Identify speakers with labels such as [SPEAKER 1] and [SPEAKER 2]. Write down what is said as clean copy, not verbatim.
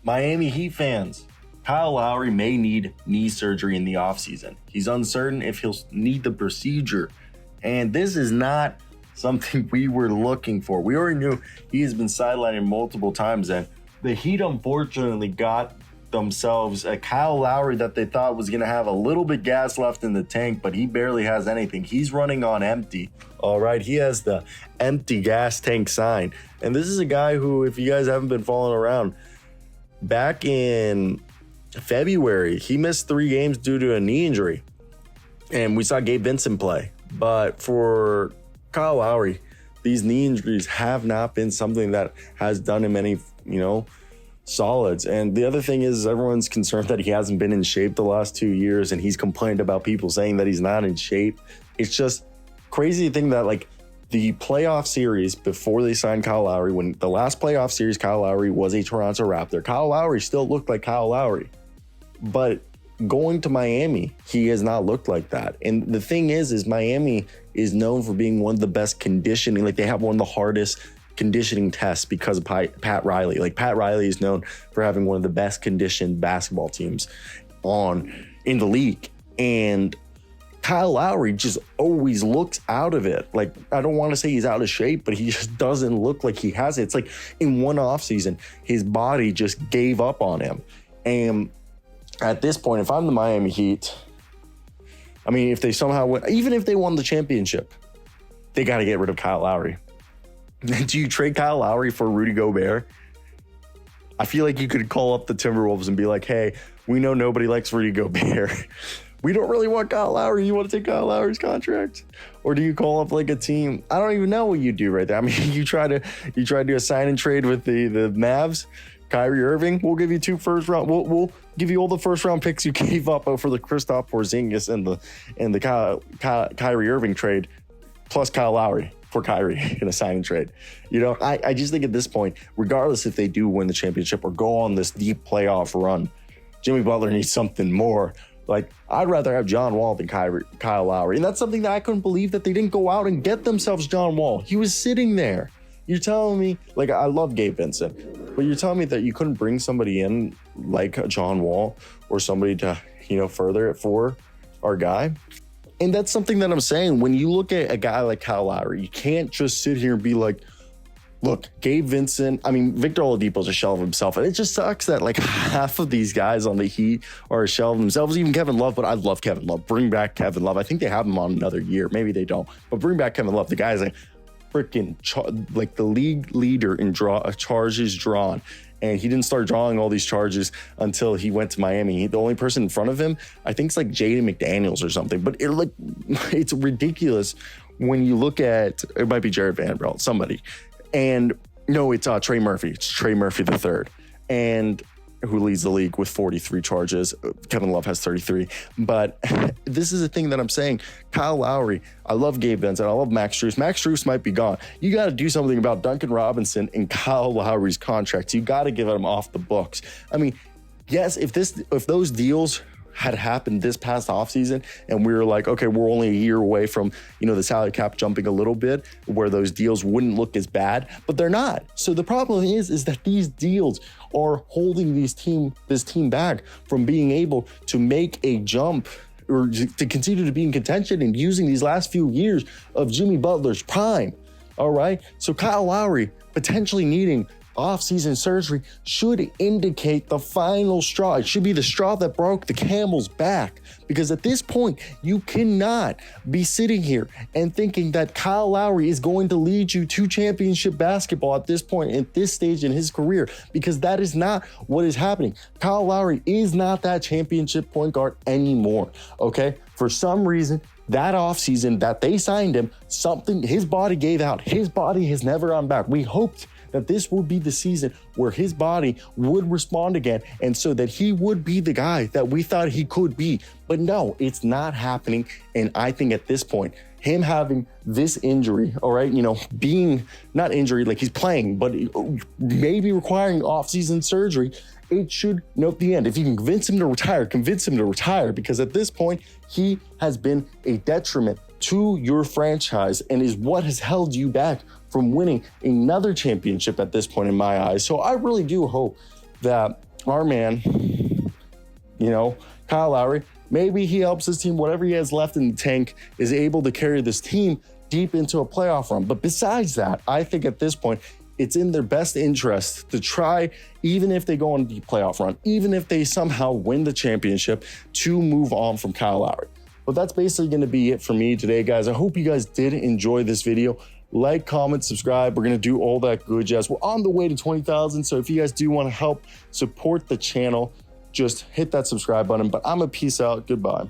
[SPEAKER 1] Miami Heat fans, Kyle Lowry may need knee surgery in the offseason. He's uncertain if he'll need the procedure. And this is not something we were looking for. We already knew he has been sidelined multiple times, and the Heat unfortunately got themselves a Kyle Lowry that they thought was going to have a little bit gas left in the tank, but he barely has anything. He's running on empty. All right, he has the empty gas tank sign. And this is a guy who, if you guys haven't been following around, back in February, he missed 3 games due to a knee injury. And we saw Gabe Vincent play. But for Kyle Lowry, these knee injuries have not been something that has done him any, solids. And the other thing is everyone's concerned that he hasn't been in shape the last 2 years, and he's complained about people saying that he's not in shape. It's just crazy to think that, like, the playoff series before they signed Kyle Lowry, when the last playoff series Kyle Lowry was a Toronto Raptor, Kyle Lowry still looked like Kyle Lowry. But going to Miami, he has not looked like that. And the thing is Miami is known for being one of the best conditioning. Like, they have one of the hardest conditioning tests because of Pat Riley. Like, Pat Riley is known for having one of the best conditioned basketball teams in the league. And Kyle Lowry just always looks out of it. Like, I don't want to say he's out of shape, but he just doesn't look like he has it. It's like in one offseason, his body just gave up on him. And at this point, if I'm the Miami Heat, I mean, if they somehow win, even if they won the championship, they got to get rid of Kyle Lowry. Do you trade Kyle Lowry for Rudy Gobert? I feel like you could call up the Timberwolves and be like, hey, we know nobody likes Rudy Gobert. We don't really want Kyle Lowry. You want to take Kyle Lowry's contract? Or do you call up like a team? I don't even know what you do right there. I mean, you try to do a sign and trade with the Mavs. Kyrie Irving, we'll give you 2 first round. We'll give you all the first round picks you gave up for the Kristaps Porzingis and the Kyrie Irving trade, plus Kyle Lowry for Kyrie in a sign and trade. I just think at this point, regardless if they do win the championship or go on this deep playoff run, Jimmy Butler needs something more. Like, I'd rather have John Wall than Kyle Lowry. And that's something that I couldn't believe that they didn't go out and get themselves John Wall. He was sitting there. You're telling me, like, I love Gabe Vincent, but you're telling me that you couldn't bring somebody in like a John Wall or somebody to, further it for our guy? And that's something that I'm saying. When you look at a guy like Kyle Lowry, you can't just sit here and be like, look, Gabe Vincent, Victor Oladipo's a shell of himself. And it just sucks that, like, half of these guys on the Heat are a shell of themselves. Even Kevin Love, but I love Kevin Love. Bring back Kevin Love. I think they have him on another year. Maybe they don't. But bring back Kevin Love. The guy's like freaking like the league leader in charges drawn. And he didn't start drawing all these charges until he went to Miami. The only person in front of him, I think, is like Jaden McDaniels or something. But it's ridiculous when you look at, it might be Jared Vanderbilt, somebody. And no, it's Trey Murphy. It's Trey Murphy III, and who leads the league with 43 charges. Kevin Love has 33. But this is the thing that I'm saying. Kyle Lowry, I love Gabe Vincent. I love Max Strus. Max Strus might be gone. You got to do something about Duncan Robinson and Kyle Lowry's contracts. You got to get them off the books. Yes, if those deals had happened this past offseason and we were like, okay, we're only a year away from, the salary cap jumping a little bit where those deals wouldn't look as bad, but they're not. So the problem is that these deals are holding this team back from being able to make a jump or to continue to be in contention and using these last few years of Jimmy Butler's prime. All right. So Kyle Lowry potentially needing off-season surgery should indicate the final straw. It should be the straw that broke the camel's back, because at this point, you cannot be sitting here and thinking that Kyle Lowry is going to lead you to championship basketball at this point, at this stage in his career, because that is not what is happening. Kyle Lowry is not that championship point guard anymore, okay? For some reason, that offseason that they signed him, his body gave out. His body has never gone back. We hoped that this would be the season where his body would respond again, and so that he would be the guy that we thought he could be. But no, it's not happening. And I think at this point, him having this injury, all right, being not injury, like he's playing, but maybe requiring off-season surgery, it should note the end. If you can convince him to retire, because at this point, he has been a detriment to your franchise and is what has held you back from winning another championship at this point in my eyes. So I really do hope that our man, Kyle Lowry, maybe he helps his team, whatever he has left in the tank, is able to carry this team deep into a playoff run. But besides that, I think at this point, it's in their best interest to try, even if they go on a deep playoff run, even if they somehow win the championship, to move on from Kyle Lowry. But that's basically going to be it for me today, guys. I hope you guys did enjoy this video. Like, comment, subscribe. We're going to do all that good jazz. We're on the way to 20,000. So if you guys do want to help support the channel, just hit that subscribe button. But I'm going to peace out. Goodbye.